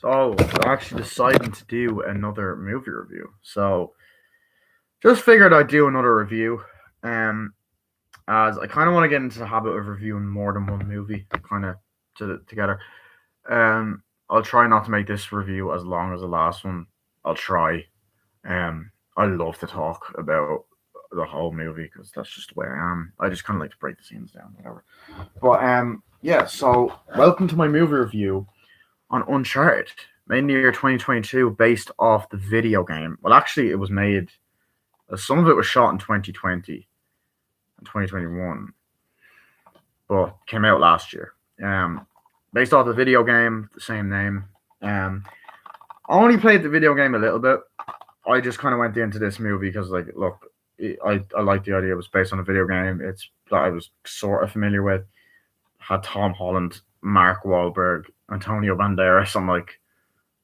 So, I'm actually deciding to do another movie review. So, just figured I'd do another review. Um, as I kind of want to get into the habit of reviewing more than one movie, kind of together. I'll try not to make this review as long as the last one. I'll try. I love to talk about the whole movie because that's just the way I am. I just kind of like to break the scenes down, whatever. But yeah. So, welcome to my movie review on Uncharted, made in the year 2022, based off the video game. Well, actually, it was made. Some of it was shot in 2020 and 2021, but came out last year. Based off the video game, the same name. I only played the video game a little bit. I just kind of went into this movie because, like, look, I like the idea. It was based on a video game. It's that I was sort of familiar with. Had Tom Holland, Mark Wahlberg, Antonio Banderas. I'm like,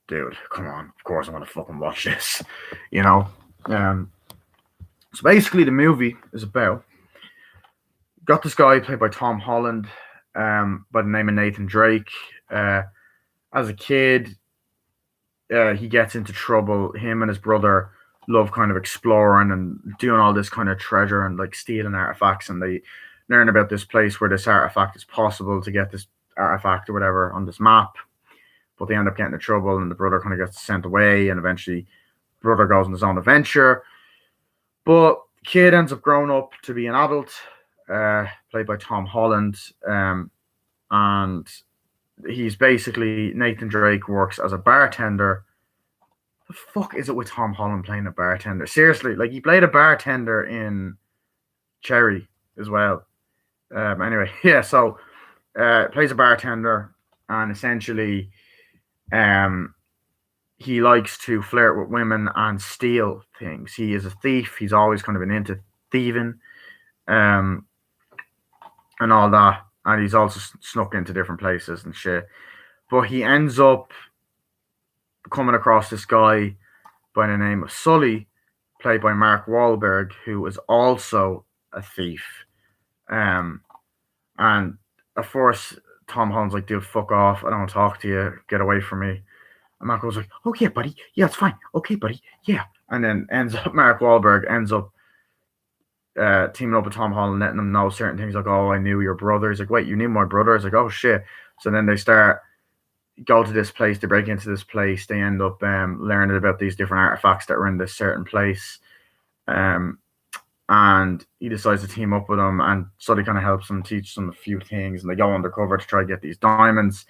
dude, come on. Of course I'm gonna fucking watch this. You know? So basically the movie is about got this guy played by Tom Holland, by the name of Nathan Drake. As a kid, he gets into trouble. Him and his brother love kind of exploring and doing all this kind of treasure and like stealing artifacts, and they learn about this place where this artifact is possible to get this artifact or whatever on this map. But they end up getting in trouble, and the brother kind of gets sent away, and eventually brother goes on his own adventure. But kid ends up growing up to be an adult, played by Tom Holland, and he's basically Nathan Drake works as a bartender. The fuck is it with Tom Holland playing a bartender? Seriously, like he played a bartender in Cherry as well. Anyway, yeah, so plays a bartender, and essentially he likes to flirt with women and steal things. He is a thief. He's always kind of been into thieving, and all that. And he's also snuck into different places and shit. But he ends up coming across this guy by the name of Sully, played by Mark Wahlberg, who is also a thief. And at first, Tom Holland's like, dude, fuck off. I don't want to talk to you. Get away from me. And Mark was like, oh, yeah, buddy. Yeah, it's fine. Okay, buddy. Yeah. And then Mark Wahlberg ends up teaming up with Tom Holland, letting him know certain things like, oh, I knew your brother. He's like, wait, you knew my brother? He's like, oh, shit. So then they go to this place. They break into this place. They end up learning about these different artifacts that are in this certain place. And he decides to team up with them, and so he kind of helps them, teach them a few things, and they go undercover to try to get these diamonds.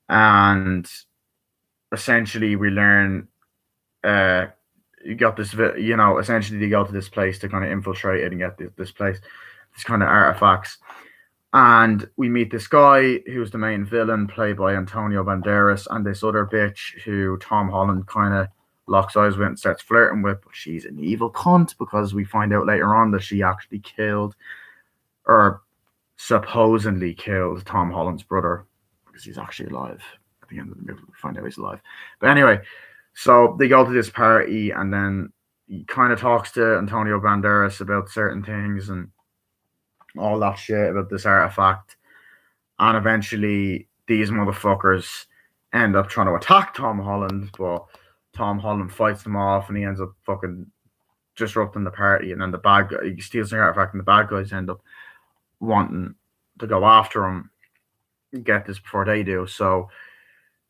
And essentially we learn you got this, essentially they go to this place to kind of infiltrate it and get this place, this kind of artifacts. And we meet this guy who's the main villain, played by Antonio Banderas, and this other bitch who Tom Holland kind of locks eyes with and starts flirting with, but she's an evil cunt because we find out later on that she actually killed, or supposedly killed, Tom Holland's brother, because he's actually alive. At the end of the movie, we find out he's alive. But anyway, so they go to this party, and then he kind of talks to Antonio Banderas about certain things and all that shit about this artifact. And eventually, these motherfuckers end up trying to attack Tom Holland, but Tom Holland fights them off, and he ends up fucking disrupting the party. And then the bad guy, he steals the artifact, and the bad guys end up wanting to go after him, get this before they do. So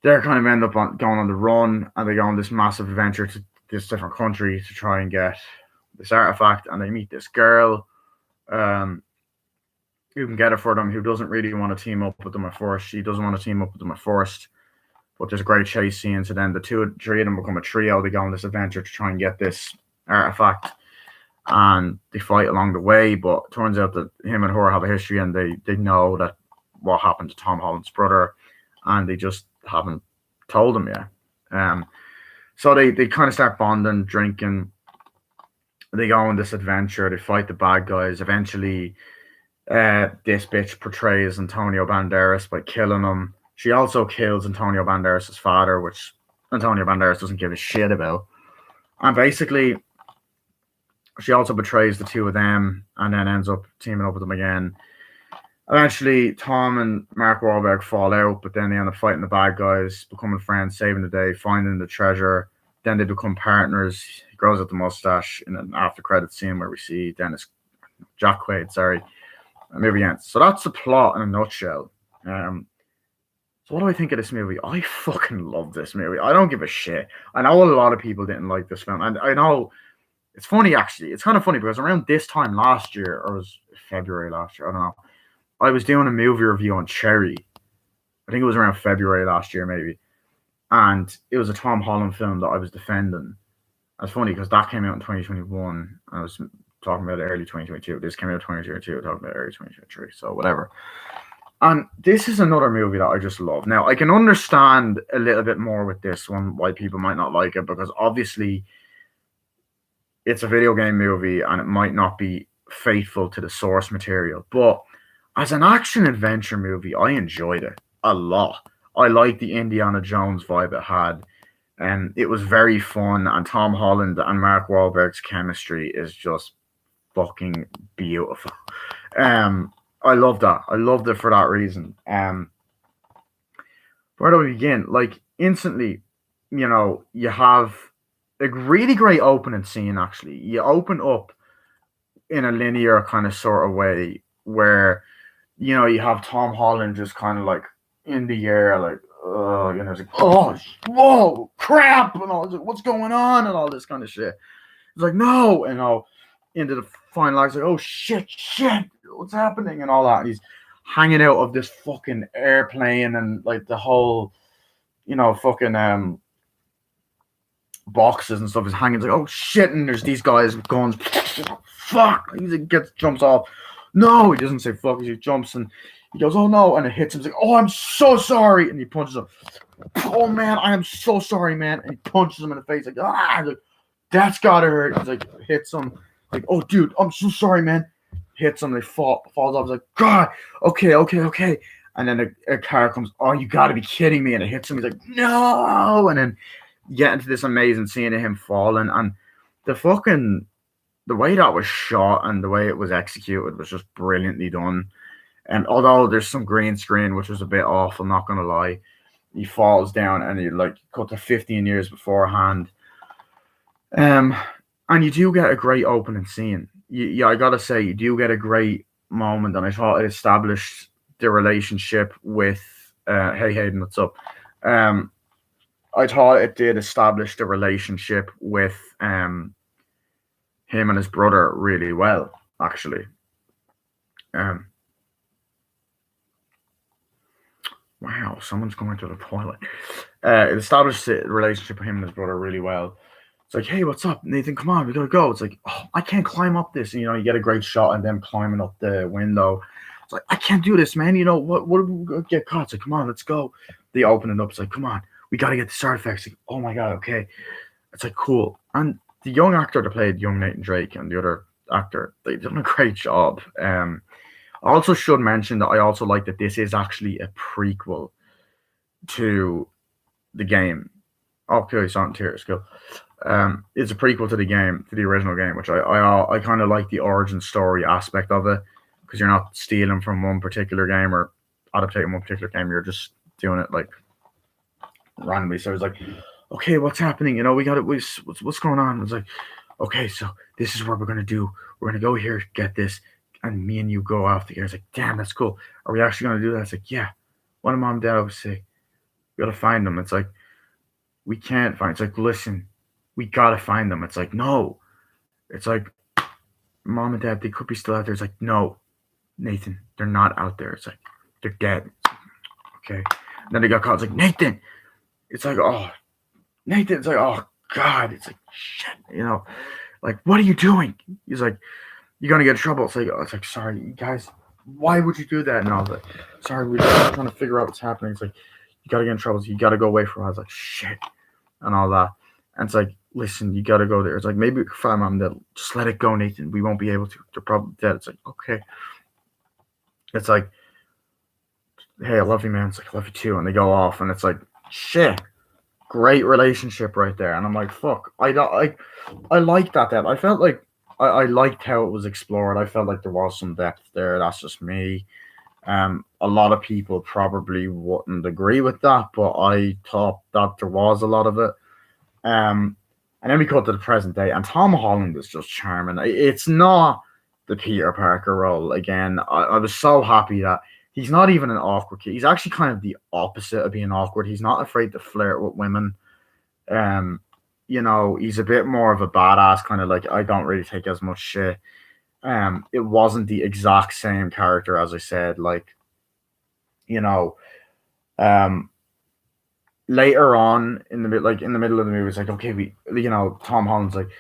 they're kind of end up going on the run, and they go on this massive adventure to this different country to try and get this artifact. And they meet this girl who can get it for them, who doesn't really want to team up with them at first. She doesn't want to team up with them at first, but there's a great chase scene. So then the three of them become a trio. They go on this adventure to try and get this artifact, and they fight along the way. But it turns out that him and her have a history, and they know that what happened to Tom Holland's brother, and they just haven't told him yet. So they kind of start bonding, drinking. They go on this adventure. They fight the bad guys. Eventually, this bitch portrays Antonio Banderas by killing him. She also kills Antonio Banderas' father, which Antonio Banderas doesn't give a shit about. And basically, she also betrays the two of them, and then ends up teaming up with them again. Eventually, Tom and Mark Wahlberg fall out, but then they end up fighting the bad guys, becoming friends, saving the day, finding the treasure. Then they become partners. He grows out the mustache in an after credit scene where we see Dennis Jack Quaid, sorry, movie ends. So that's the plot in a nutshell. Um, so what do I think of this movie? I fucking love this movie. I don't give a shit. I know a lot of people didn't like this film, and I know it's funny actually. It's kind of funny because around this time last year, or it was February last year, I don't know. I was doing a movie review on Cherry. I think it was around February last year, maybe, and it was a Tom Holland film that I was defending. That's funny because that came out in 2021. I was talking about it early 2022. This came out in 2022. Talking about early 2023. So whatever. And this is another movie that I just love. Now I can understand a little bit more with this one why people might not like it because obviously it's a video game movie and it might not be faithful to the source material. But as an action adventure movie, I enjoyed it a lot. I liked the Indiana Jones vibe it had. And it was very fun. And Tom Holland and Mark Wahlberg's chemistry is just fucking beautiful. I love that. I loved it for that reason. Where do we begin? Like instantly, you have a really great opening scene. Actually, you open up in a linear kind of sort of way where you have Tom Holland just kind of like in the air, like it's like whoa, crap, and all, what's going on, and all this kind of shit. It's like no, and all into the final act's like, oh shit, what's happening, and all that. And he's hanging out of this fucking airplane, and like the whole, fucking boxes and stuff is hanging. It's like, oh shit, and there's these guys with guns. Fuck, he jumps off. No, he doesn't say fuck. He jumps and he goes, oh no, and it hits him. He's like, oh, I'm so sorry, and he punches him. Oh man, I am so sorry, man, and he punches him in the face like, like that's gotta hurt. He's like, hits him, like, oh dude, I'm so sorry, man. Hits him, they falls off. He's like, God, okay. And then a car comes, oh, you gotta be kidding me, and it hits him. He's like, no, and then you get into this amazing scene of him falling, and the way that was shot and the way it was executed was just brilliantly done. And although there's some green screen, which was a bit off, I'm not gonna lie, he falls down and he like cut to 15 years beforehand. And you do get a great opening scene. Yeah, I gotta say, you do get a great moment, and I thought it established the relationship with. Hey Hayden, what's up? I thought it did establish the relationship with him and his brother really well, actually. Um, wow, someone's going to the toilet. It established the relationship with him and his brother really well. It's like, hey, what's up, Nathan? Come on, we gotta go. It's like, oh, I can't climb up this. And, you get a great shot of them climbing up the window. It's like, I can't do this, man. What if we get caught? It's like, come on, let's go. They open it up. It's like, come on, we gotta get the artifacts. Like, oh my god, okay. It's like, cool. And the young actor that played young Nathan Drake and the other actor, they've done a great job. I also should mention that I also like that this is actually a prequel to the game. Okay, so on tears, go. It's a prequel to the game, to the original game, which I kind of like the origin story aspect of it because you're not stealing from one particular game or adapting one particular game. You're just doing it like randomly. So it's like, okay, what's happening? We got it. What's going on? It's like, okay, so this is what we're gonna do. We're gonna go here, get this, and me and you go off together. It's like, damn, that's cool. Are we actually gonna do that? It's like, yeah. What did mom and dad always say? We gotta find them. It's like, we can't find. It's like, listen, we gotta find them. It's like, no. It's like, mom and dad, they could be still out there. It's like, no, Nathan, they're not out there. It's like, they're dead. Okay. And then they got caught. It's like, Nathan. It's like, oh, Nathan. It's like, oh God. It's like, shit. Like, what are you doing? He's like, you're gonna get in trouble. It's like, sorry, guys. Why would you do that? And I was like, sorry, we're just trying to figure out what's happening. It's like, you gotta get in trouble. So you gotta go away from. I was like, shit, and all that. And it's like, listen, you gotta go there. It's like, maybe we can find mom and dad. Just let it go, Nathan. We won't be able to. They're probably dead. It's like, okay. It's like, hey, I love you, man. It's like, I love you too. And they go off, and it's like, shit. Great relationship right there. And I'm like, fuck. I like that. I felt like I liked how it was explored. I felt like there was some depth there. That's just me. A lot of people probably wouldn't agree with that, but I thought that there was a lot of it. Um, and then we cut to the present day, and Tom Holland is just charming. It's not the Peter Parker role again. I was so happy that he's not even an awkward kid. He's actually kind of the opposite of being awkward. He's not afraid to flirt with women. Um, he's a bit more of a badass, kind of like I don't really take as much shit. It wasn't the exact same character as I said, like you know, um, later on in the like in the middle of the movie, it's like okay, Tom Holland's like,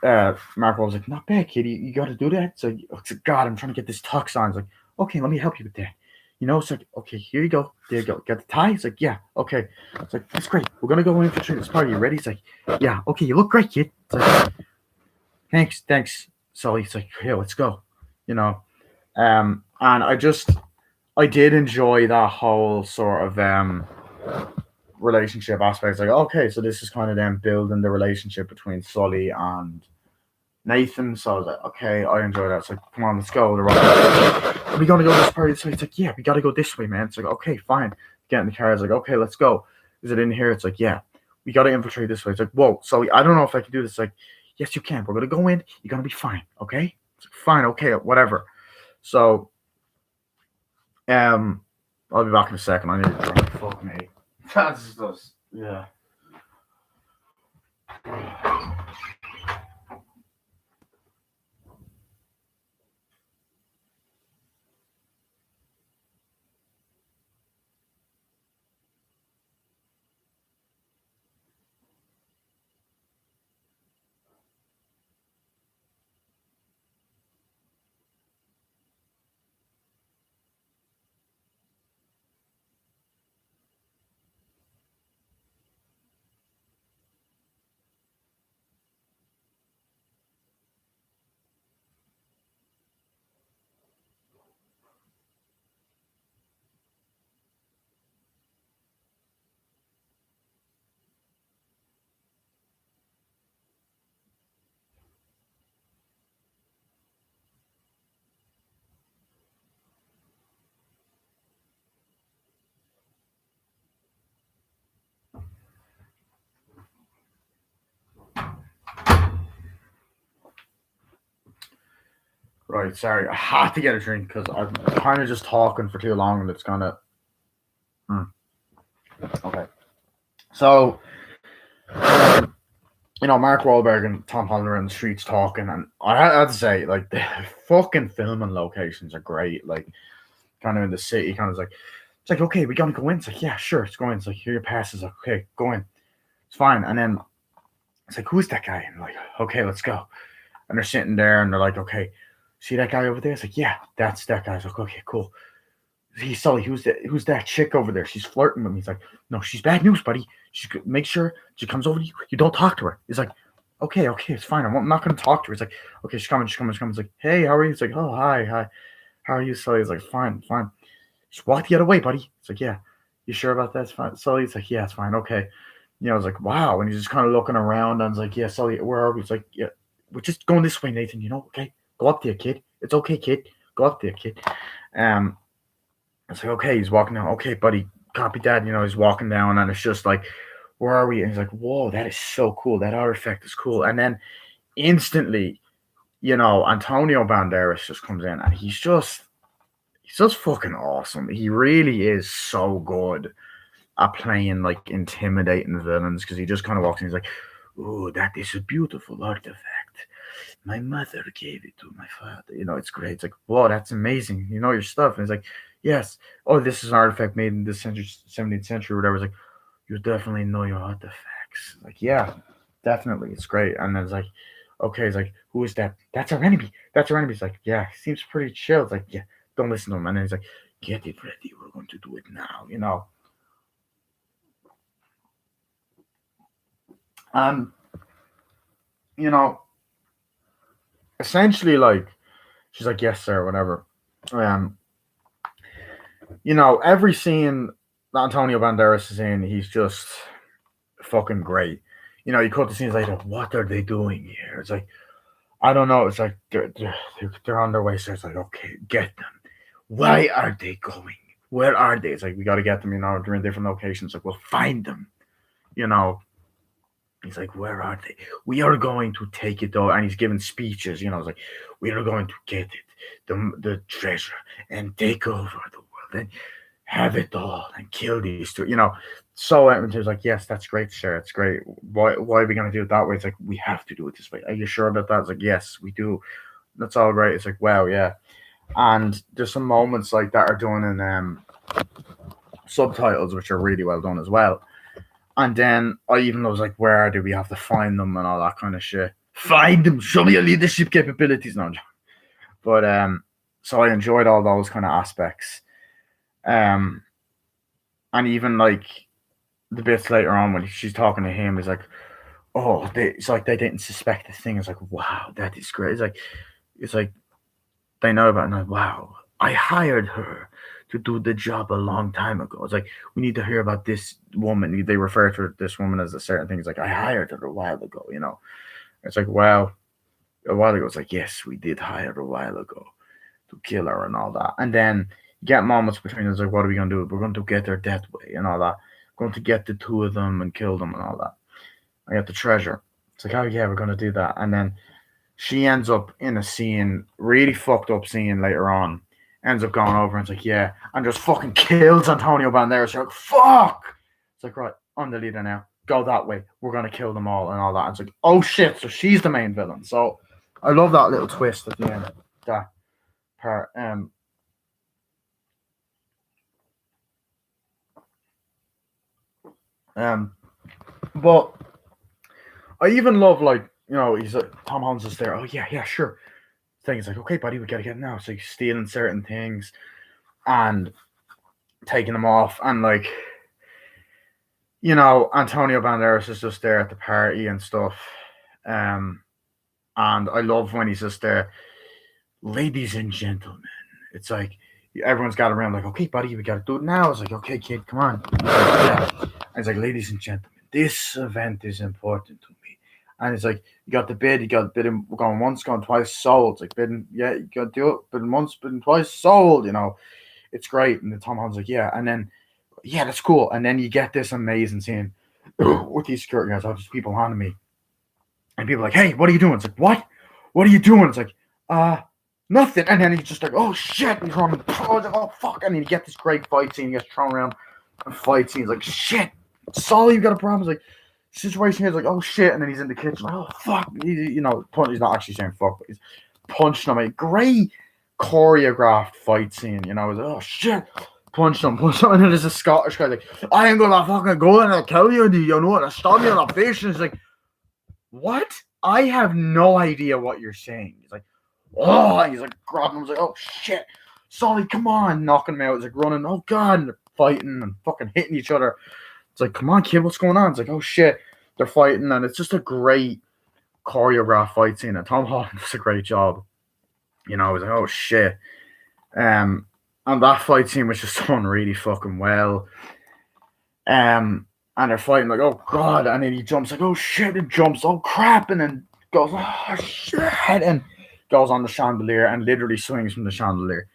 Mark Wahlberg's like, not bad, kid. You got to do that. It's like, God, I'm trying to get this tux on. It's like, okay, let me help you with that. It's like, okay, here you go. There you go. Got the tie? It's like, yeah, okay. It's like, that's great. We're gonna go infiltrate this party. You ready? It's like, yeah, okay. You look great, kid. It's like, thanks, Sully. It's like, here, let's go. You know, and I did enjoy that whole sort of relationship aspect. It's like, okay, so this is kind of them building the relationship between Sully and Nathan. So I was like, okay, I enjoy that. It's like, come on, let's go. They're all, are we gonna go to this party? So it's like, yeah, we gotta go this way, man. It's like, okay, fine. Get in the car. It's like, okay, let's go. Is it in here? It's like, yeah, we gotta infiltrate this way. It's like, whoa, Sully, I don't know if I can do this. It's like, yes, you can. We're gonna go in. You're gonna be fine. Okay. It's like, fine. Okay. Whatever. So, um, I'll be back in a second. I need to drink. Fuck me. That's just yeah. Right. Sorry, I had to get a drink because I'm kind of just talking for too long, and it's kind of okay. So, um, Mark Wahlberg and Tom Holland are in the streets talking, and I had to say, like, the fucking filming locations are great. Like, kind of in the city, kind of like, it's like, okay, we gotta go in. It's like, yeah, sure, it's going. It's like, here your pass is like, okay, go in. It's fine. And then it's like, who's that guy? And like, okay, let's go. And they're sitting there, and they're like, okay, see that guy over there? It's like, yeah, that's that guy. It's like, okay, cool. He's Sully. Who's that chick over there? She's flirting with me. He's like, no, she's bad news, buddy. Make sure she comes over to you. You don't talk to her. He's like, okay, it's fine. I'm not gonna talk to her. He's like, okay, she's coming. He's like, hey, how are you? He's like, oh, hi. How are you, Sully? He's like, fine. Just walk the other way, buddy. It's like, yeah. You sure about that? It's fine. Sully, it's like, yeah, it's fine. Okay. I was like, wow. And he's just kind of looking around. And I was like, yeah, Sully, where are we? He's like, yeah, we're just going this way, Nathan. Okay, go up there, kid. It's okay, kid. Go up there, kid. Um, it's like, okay, he's walking down. Okay, buddy, copy that. He's walking down, and it's just like, where are we? And he's like, whoa, that is so cool. That artifact is cool. And then instantly, Antonio Banderas just comes in, and he's just fucking awesome. He really is so good at playing like intimidating villains because he just kind of walks in. He's like, "Oh, that is a beautiful artifact. My mother gave it to my father. It's great." It's like, "Whoa, that's amazing. You know your stuff." And it's like, "Yes. Oh, this is an artifact made in the 17th century, or whatever." It's like, "You definitely know your artifacts." Like, yeah, definitely, it's great. And then it's like, okay, it's like, who is that? That's our enemy. That's our enemy. It's like, yeah, he seems pretty chill. It's like, yeah, don't listen to him. And then he's like, get it ready. We're going to do it now. And you know, essentially, like, she's like, yes, sir, whatever. Um, every scene that Antonio Banderas is in, he's just fucking great. You cut the scenes later. What are they doing here? It's like, I don't know. It's like they're on their way. So it's like, okay, get them. Why are they going? Where are they? It's like we got to get them. They're in different locations. Like we'll find them. You know, he's like, where are they? We are going to take it though, and he's giving speeches. It's like we are going to get it, the treasure, and take over the world, and have it all, and kill these two. So he was like, yes, that's great, sir. It's great. Why are we gonna do it that way? It's like we have to do it this way. Are you sure about that? It's like yes, we do. That's all great. It's like wow, yeah. And there's some moments like that are done in subtitles, which are really well done as well. And then I even was like, where do we have to find them and all that kind of shit? Find them. Show me your leadership capabilities. No, but so I enjoyed all those kind of aspects. Um, and even like the bits later on when she's talking to him, is like, oh, it's like they didn't suspect the thing. It's like, wow, that is great. It's like they know about it. And like, wow, I hired her to do the job a long time ago. It's like we need to hear about this woman. They refer to this woman as a certain thing. It's like I hired her a while ago. It's like wow, a while ago. It's like yes, we did hire her a while ago to kill her and all that. And then you get moments between us like, what are we gonna do? We're going to get their death way and all that. We're going to get the two of them and kill them and all that. I got the treasure. It's like, oh yeah, we're gonna do that. And then she ends up in a scene, really fucked up scene later on. Ends up going over and it's like, yeah, and just fucking kills Antonio Banderas. You're like, fuck! It's like, right, I'm the leader now. Go that way. We're gonna kill them all and all that. And it's like, oh shit, so she's the main villain. So I love that little twist at the end. That part. But I even love like, he's like Tom Holland's just there. Oh yeah, yeah, sure. Thing is like, okay, buddy, we gotta get him now. So he's stealing certain things and taking them off, and like, Antonio Banderas is just there at the party and stuff. Um, and I love when he's just there, ladies and gentlemen. It's like everyone's got around like, okay, buddy, we gotta do it now. It's like, okay, kid, come on. Yeah. And it's like, ladies and gentlemen, this event is important to me. And it's like, you got the bid, we're going once, going twice, sold. It's like bidding, yeah, you gotta do it, bidding once, bidding twice, sold, it's great. And then Tom Holland's like, yeah, and then yeah, that's cool. And then you get this amazing scene with these security guards, all these people on me. And people are like, hey, what are you doing? It's like, what? What are you doing? It's like, nothing. And then he's just like, oh shit, and he's running, oh fuck. And then you get this great fight scene, he gets thrown around and fight scenes like shit. Sully, you got a problem. It's like situation here is like, oh shit, and then he's in the kitchen, like, oh fuck. He's not actually saying fuck, but he's punching him. A great choreographed fight scene, it's like, oh shit. Punch him, and then there's a Scottish guy like, I ain't gonna fucking go in and kill you, what? I stab you in the face. And it's like, what? I have no idea what you're saying. He's like, oh, and he's like grabbing him. He's like, oh shit, Sully, come on, knocking him out. He's like running, oh god, and they're fighting and fucking hitting each other. It's like, come on, kid, what's going on? It's like, oh shit, they're fighting, and it's just a great choreographed fight scene. And Tom Holland does a great job. He's like, oh shit. And that fight scene was just done really fucking well. And they're fighting like, oh god, and then he jumps like, oh shit, and jumps, oh crap, and then goes, oh shit, and goes on the chandelier and literally swings from the chandelier.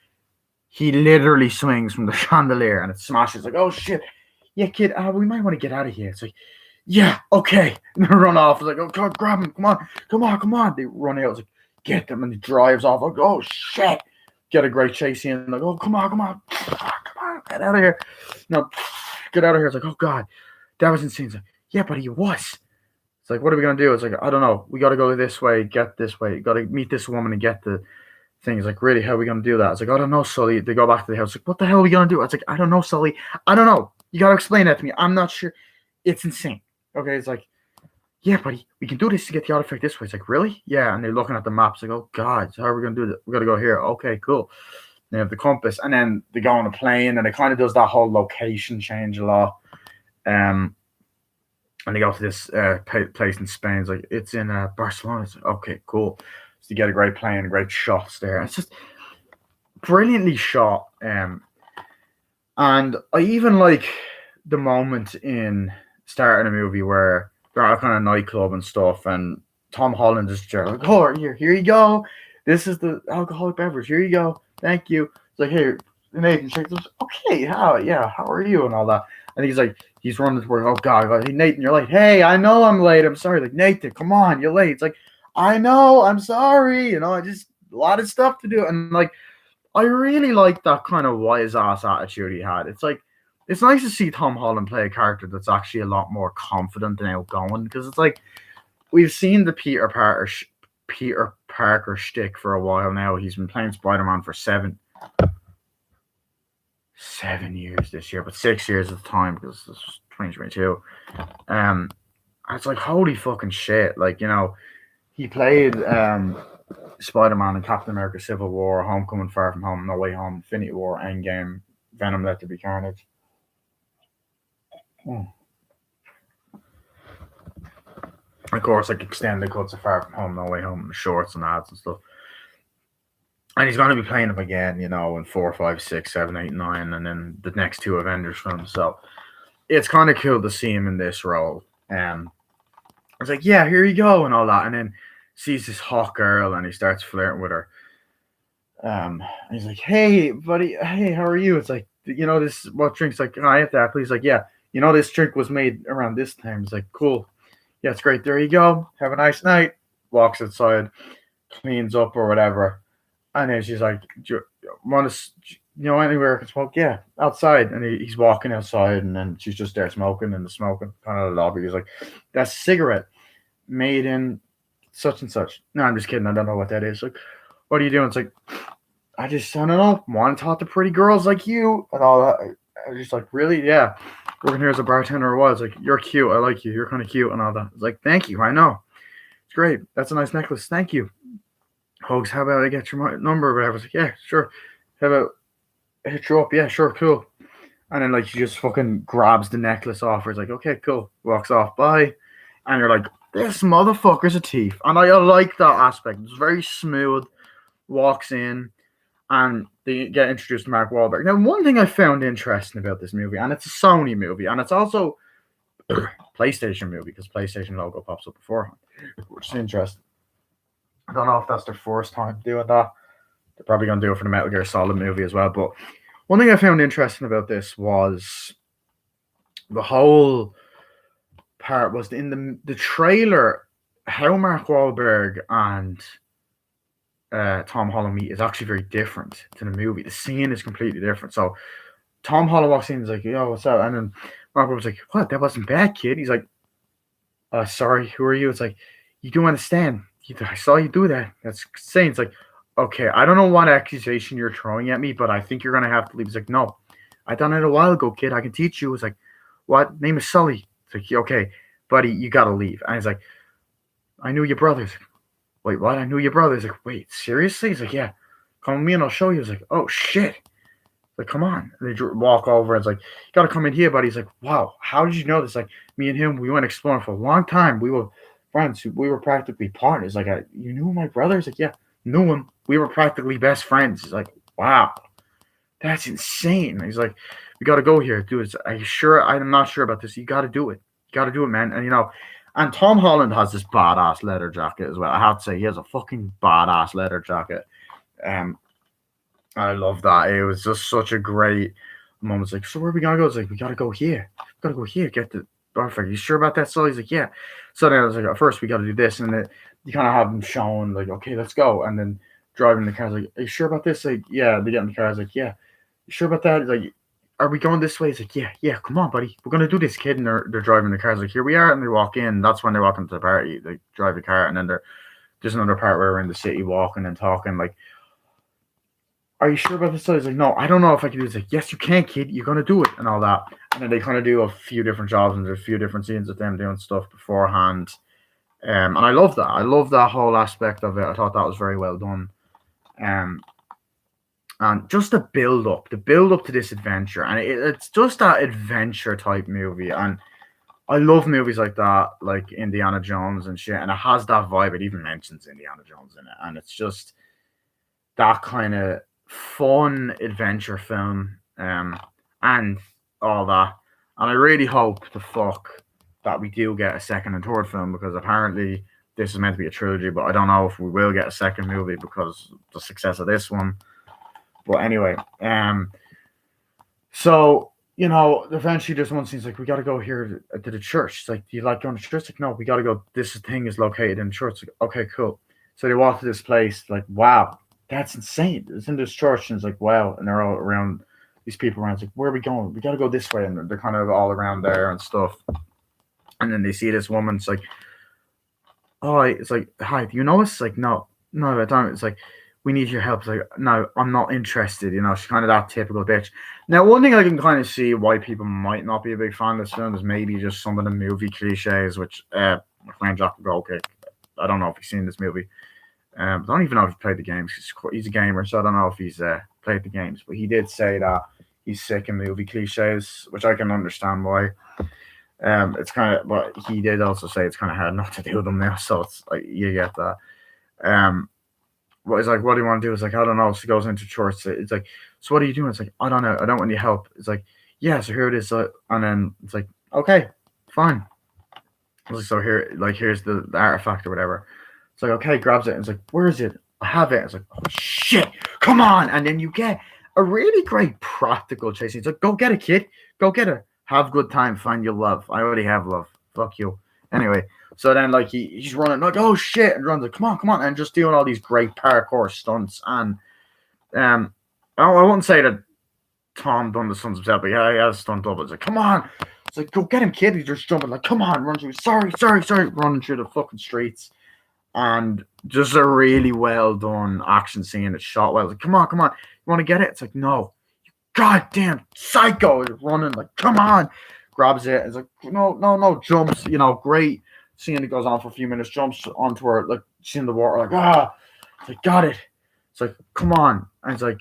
He literally swings from the chandelier and it smashes like, oh shit, yeah, kid, we might want to get out of here. It's like, yeah, okay. And they run off. It's like, oh god, grab him, come on. They run out. It's like, get them, and he drives off. Like, oh shit. Get a great chase in, like, oh, come on, get out of here. No, get out of here. It's like, oh, God, that was insane. It's like, yeah, but he was. It's like, what are we going to do? It's like, I don't know. We got to go this way, get this way. You got to meet this woman and get the thing. It's like, really, how are we going to do that? It's like, I don't know, Sully. They go back to the house. Like, what the hell are we going to do? It's like, I don't know, Sully. I don't know. You got to explain that to me. I'm not sure. It's insane. Okay, it's like, yeah, buddy, we can do this to get the artifact this way. It's like, really? Yeah, and they're looking at the maps like, oh, God, so how are we going to do that? We got to go here. Okay, cool. They have the compass, and then they go on a plane, and it kind of does that whole location change a lot. And they go to this place in Spain. It's like, it's in Barcelona. It's like, okay, cool. So you get a great plane, great shots there. It's just brilliantly shot. And I even like the moment in starting a movie where they're at a kind of nightclub and stuff, and Tom Holland is just like, oh, here you go. This is the alcoholic beverage. Here you go. Thank you. It's like, hey, Nathan, check this. Okay, how are you and all that. And he's running toward. Oh God, hey Nathan, you're late. Hey, I know I'm late. I'm sorry. Like Nathan, come on, you're late. It's like I know, I'm sorry. I just a lot of stuff to do, and like I really like that kind of wise ass attitude he had. It's nice to see Tom Holland play a character that's actually a lot more confident and outgoing because it's like we've seen the Peter Parker shtick for a while now. He's been playing Spider Man for 7 years this year, but 6 years at the time because this was 2022. Um, it's like holy fucking shit. Like he played Spider Man in Captain America: Civil War, Homecoming, Far From Home, No Way Home, Infinity War, Endgame, Venom: Let There Be Carnage. Oh. Of course, like extended cuts of Far From Home, No Way Home, and the shorts and ads and stuff. And he's going to be playing him again, in 4, 5, 6, 7, 8, 9, and then the next two Avengers films. So it's kind of cool to see him in this role. I was like, yeah, here you go, and all that. And then sees this hot girl, and he starts flirting with her. And he's like, hey, buddy, hey, how are you? It's like, this, what drink's like, can I have that, please? Like, yeah, this drink was made around this time. He's like, cool. Yeah, it's great. There you go. Have a nice night. Walks outside, cleans up or whatever. And then she's like, do you want to, anywhere I can smoke? Yeah, outside. And he's walking outside, and then she's just there smoking in the smoking kind of the lobby. He's like, that's a cigarette made in such and such. No, I'm just kidding. I don't know what that is. Like, what are you doing? It's like, I don't know, want to talk to pretty girls like you and all that. I was just like, really? Yeah. Working here as a bartender was like, you're cute. I like you. You're kind of cute and all that. It's like, thank you. I know. It's great. That's a nice necklace. Thank you. Hugs, how about I get your number or whatever? I was like, yeah, sure. How about I hit you up? Yeah, sure, cool. And then, like, she just fucking grabs the necklace off her. It's like, okay, cool. Walks off. Bye. And you're like, this motherfucker's a thief. And I like that aspect. It's very smooth. Walks in. And they get introduced to Mark Wahlberg. Now, one thing I found interesting about this movie, and it's a Sony movie, and it's also a PlayStation movie, because PlayStation logo pops up beforehand, which is interesting. I don't know if that's their first time doing that. They're probably going to do it for the Metal Gear Solid movie as well. But one thing I found interesting about this was the whole part was in the trailer, how Mark Wahlberg and Tom Holland meet is actually very different to the movie. The scene is completely different. So Tom Holland walks in, he's like, yo, what's up? And then Mark was like, what? That wasn't bad, kid. He's like, sorry, who are you? It's like, you do understand. I saw you do that. That's insane. It's like, okay, I don't know what accusation you're throwing at me, but I think you're going to have to leave. He's like, no, I done it a while ago, kid. I can teach you. It's like, what? Name is Sully. It's like, okay, buddy, you got to leave. And he's like, I knew your brothers. Wait, what? I knew your brother. He's like, wait, seriously? He's like, yeah. Come with me and I'll show you. He's like, oh, shit. Like, come on. And they walk over. And it's like, you got to come in here, buddy. He's like, wow, how did you know this? Like, me and him, we went exploring for a long time. We were friends. We were practically partners. Like, you knew my brother? He's like, yeah, knew him. We were practically best friends. He's like, wow, that's insane. He's like, we got to go here. Do it. I'm not sure about this. You got to do it. You got to do it, man. And, and Tom Holland has this badass leather jacket as well. I have to say, he has a fucking badass leather jacket. I love that. It was just such a great moment. It's like, so where are we gonna go? It's like, we gotta go here. We gotta go here. Get the perfect. You sure about that? So he's like, yeah. So then I was like, at first we gotta do this, and then you kind of have them showing like, okay, let's go, and then driving the car. Like, are you sure about this? Like, yeah. They get in the car. I was like, yeah. You sure about that? He's like, are we going this way? He's like, yeah. Come on, buddy. We're gonna do this, kid. And they're driving the car. Like, here we are, and they walk in. That's when they walk into the party. They drive the car, and then there's another part where we're in the city walking and talking. Like, are you sure about this? So he's like, no, I don't know if I can do this. Like, yes, you can, kid. You're gonna do it, and all that. And then they kind of do a few different jobs, and there's a few different scenes of them doing stuff beforehand. And I love that. I love that whole aspect of it. I thought that was very well done. And just the build up to this adventure, and it's just that adventure type movie. And I love movies like that, like Indiana Jones and shit. And it has that vibe. It even mentions Indiana Jones in it, and it's just that kind of fun adventure film, and all that. And I really hope that we do get a second and third film, because apparently this is meant to be a trilogy, but I don't know if we will get a second movie because of the success of this one. But anyway, so eventually there's one scene. He's like, we got to go here to the church. It's like, do you like going to church? Like, no, we got to go. This thing is located in church. Like, okay, cool. So they walk to this place. Like, wow, that's insane. It's in this church, and it's like, wow, and they're all around. These people around. It's like, where are we going? We got to go this way, and they're kind of all around there and stuff. And then they see this woman. It's like, oh, it's like, hi, do you know us? It's like, no, no, I don't. It's like, we need your help. It's like, no, I'm not interested. She's kind of that typical bitch. Now, one thing I can kind of see why people might not be a big fan of this film is maybe just some of the movie cliches, which my friend Jack will go, okay, I don't know if he's seen this movie. I don't even know if he played the games. He's a gamer, so I don't know if he's played the games. But he did say that he's sick of movie cliches, which I can understand why. It's kind of, but he did also say it's kind of hard not to do them now. So it's like you get that. But it's like, what do you want to do? It's like, I don't know. So he goes into church. It's like, so what are you doing? It's like, I don't know. I don't want any help. It's like, yeah. So here it is. And then it's like, okay, fine. It's like, so here's the artifact or whatever. It's like, okay, grabs it. And it's like, where is it? I have it. It's like, oh shit, come on. And then you get a really great practical chase. It's like, go get it, kid. Go get it. Have good time. Find your love. I already have love. Fuck you. Anyway, so then like he's running like, oh shit, and runs like, come on, and just doing all these great parkour stunts. And I wouldn't say that Tom done the stunts himself, but yeah, he has stunt double. It's like, come on. It's like, go get him, kid. He's just jumping like, come on, run through. Sorry, running through the fucking streets. And just a really well done action scene. It's shot well. It's like, come on, you want to get it? It's like, no, you goddamn psycho. He's running like, come on, grabs it. It's like, no, jumps. Great scene that goes on for a few minutes. Jumps onto her, like she's in the water, like It's like, got it. It's like, come on, and it's like,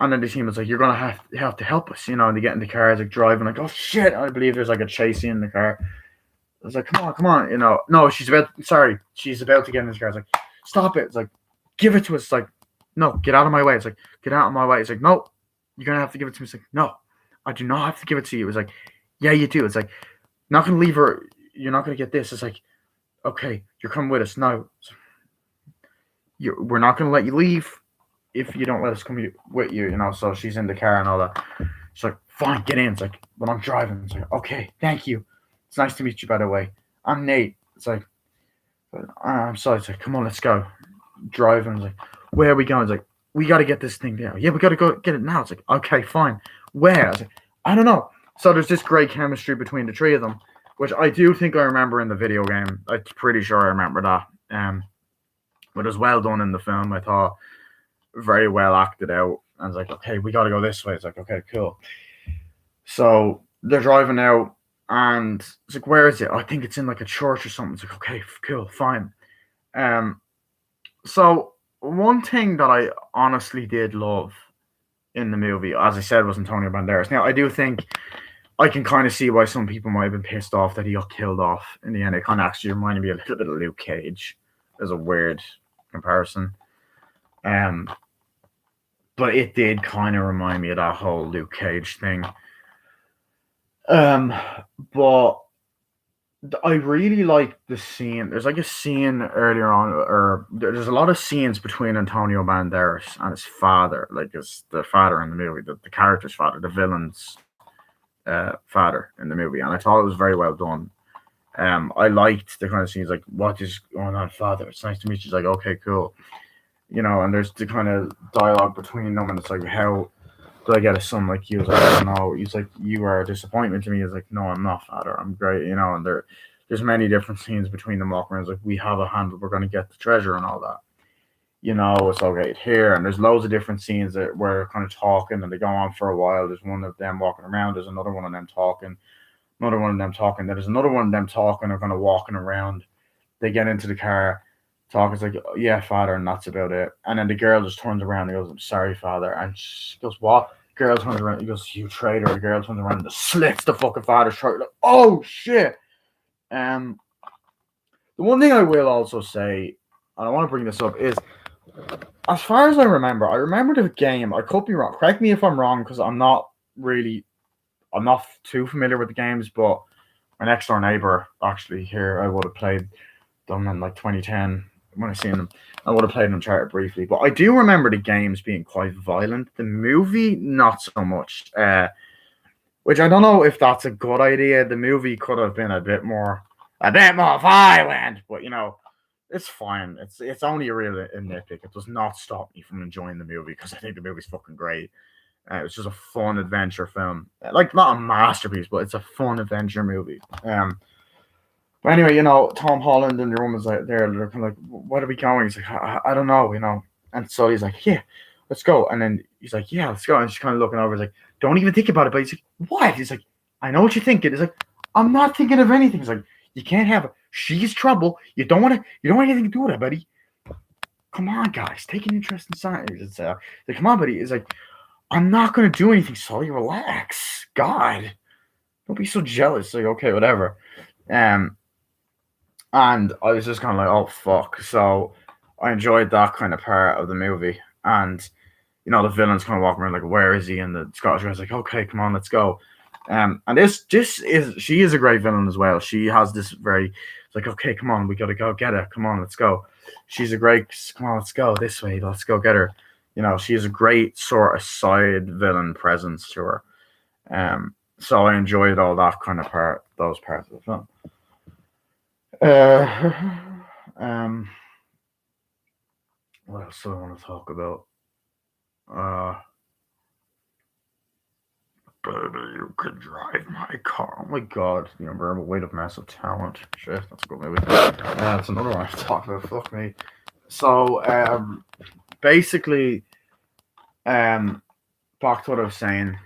and then the team is like, you're gonna have to help us, And they get in the car, it's like driving, like, oh shit, I believe there's like a chase scene in the car. I was like, come on, No, she's about to get in this car. It's like, stop it. It's like, give it to us. It's like, no, get out of my way. It's like, get out of my way. It's like, no, you're going to have to give it to me. It's like, no, I do not have to give it to you. It's like, yeah, you do. It's like, not going to leave her. You're not going to get this. It's like, okay, you're coming with us. No, we're not going to let you leave if you don't let us come with you, So she's in the car and all that. She's like, fine, get in. It's like, but I'm driving. It's like, okay, thank you. It's nice to meet you, by the way. I'm Nate. It's like, I'm sorry. It's like, come on, let's go. Driving. It's like, where are we going? It's like, we got to get this thing down. Yeah, we got to go get it now. It's like, okay, fine. Where? I was like, I don't know. So there's this great chemistry between the three of them, which I do think I remember in the video game. I'm pretty sure I remember that. But it was well done in the film. I thought very well acted out. I was like, okay, we got to go this way. It's like, okay, cool. So they're driving out. And it's like, where is it? I think it's in like a church or something. It's like, okay, cool, fine. So one thing that I honestly did love in the movie, as I said, was Antonio Banderas. Now, I do think I can kind of see why some people might have been pissed off that he got killed off in the end. It kind of actually reminded me a little bit of Luke Cage. As a weird comparison. But it did kind of remind me of that whole Luke Cage thing. But I really like the scene. There's like a scene earlier on, or there's a lot of scenes between Antonio Banderas and his father, like the father in the movie, the character's father, the villain's father in the movie, and I thought it was very well done. I liked the kind of scenes like, what is going on, father? It's nice to meet you. It's like, okay, cool. And there's the kind of dialogue between them, and it's like, how do I get a son like you? He's like, I don't know. He's like, you are a disappointment to me. He's like, no, I'm not, father. I'm great, and there's many different scenes between them walking around. It's like, we have a handle, we're going to get the treasure and all that. It's okay here. And there's loads of different scenes that where they're kind of talking and they go on for a while. There's one of them walking around. There's another one of them talking. Another one of them talking. There's another one of them talking. They're kind of walking around. They get into the car. Talk. It's like, yeah, father, and that's about it. And then the girl just turns around and goes, I'm sorry, father. And she goes, what? Girl turns around. He goes, you traitor. The girl turns around and just slits the fucking father's throat. Like, oh shit. The one thing I will also say, and I want to bring this up, is as far as I remember the game. I could be wrong. Correct me if I'm wrong, because I'm not too familiar with the games. But my next door neighbor, actually, here, I would have played them in like 2010 when I seen them. I would have played Uncharted briefly, but I do remember the games being quite violent. The movie, not so much. Which I don't know if that's a good idea. The movie could have been a bit more violent, but it's fine. It's only a real nitpick. It does not stop me from enjoying the movie because I think the movie's fucking great. It's just a fun adventure film, like not a masterpiece, but it's a fun adventure movie. But anyway, Tom Holland and the woman's like there. They're kind of like, "What are we going?" He's like, "I don't know," And so he's like, "Yeah, let's go." And then he's like, "Yeah, let's go." And she's kind of looking over. He's like, "Don't even think about it." But he's like, "What?" He's like, "I know what you're thinking." He's like, "I'm not thinking of anything." He's like, "You can't have her. She's trouble. You don't want to. You don't want anything to do with her, buddy. Come on, guys, take an interest in science." It's like, "Come on, buddy." He's like, "I'm not gonna do anything, Sully. Relax. God, don't be so jealous." Like, okay, whatever. Um, and I was just kind of like, "Oh fuck." So I enjoyed that kind of part of the movie, and the villain's kind of walking around like, "Where is he?" And the Scottish guy's like, "Okay, come on, let's go." And this is she is a great villain as well. She has this very it's like, "Okay, come on, we gotta go get her. Come on, let's go." She's a great. Come on, let's go this way. Let's go get her. She has a great sort of side villain presence to her. So I enjoyed all that kind of those parts of the film. Uh, um, what else do I want to talk about? Uh, Baby, you could drive my car. Oh my god, Remember Weight of Massive Talent. Shit, that's a good movie. That's another one I have to talk about. Fuck me. So, basically, back to what I was saying.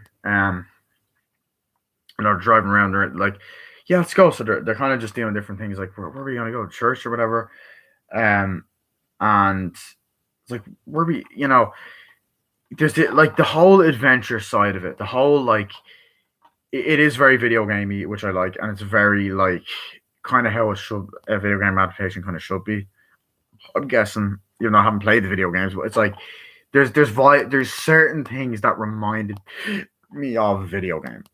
Driving around, they're like, "Yeah, let's go." So they're kind of just doing different things, like, where are we gonna go? Church or whatever. And it's like, where we, there's the whole adventure side of it. The whole it is very video gamey, which I like, and it's very kind of how a video game adaptation kind of should be. I'm guessing, I haven't played the video games, but it's like there's certain things that reminded me of a video game.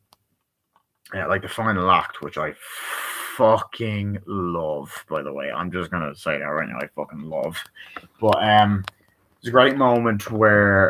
Yeah, like the final act, which I fucking love. By the way, I'm just gonna say that right now. I fucking love. But it's a great moment where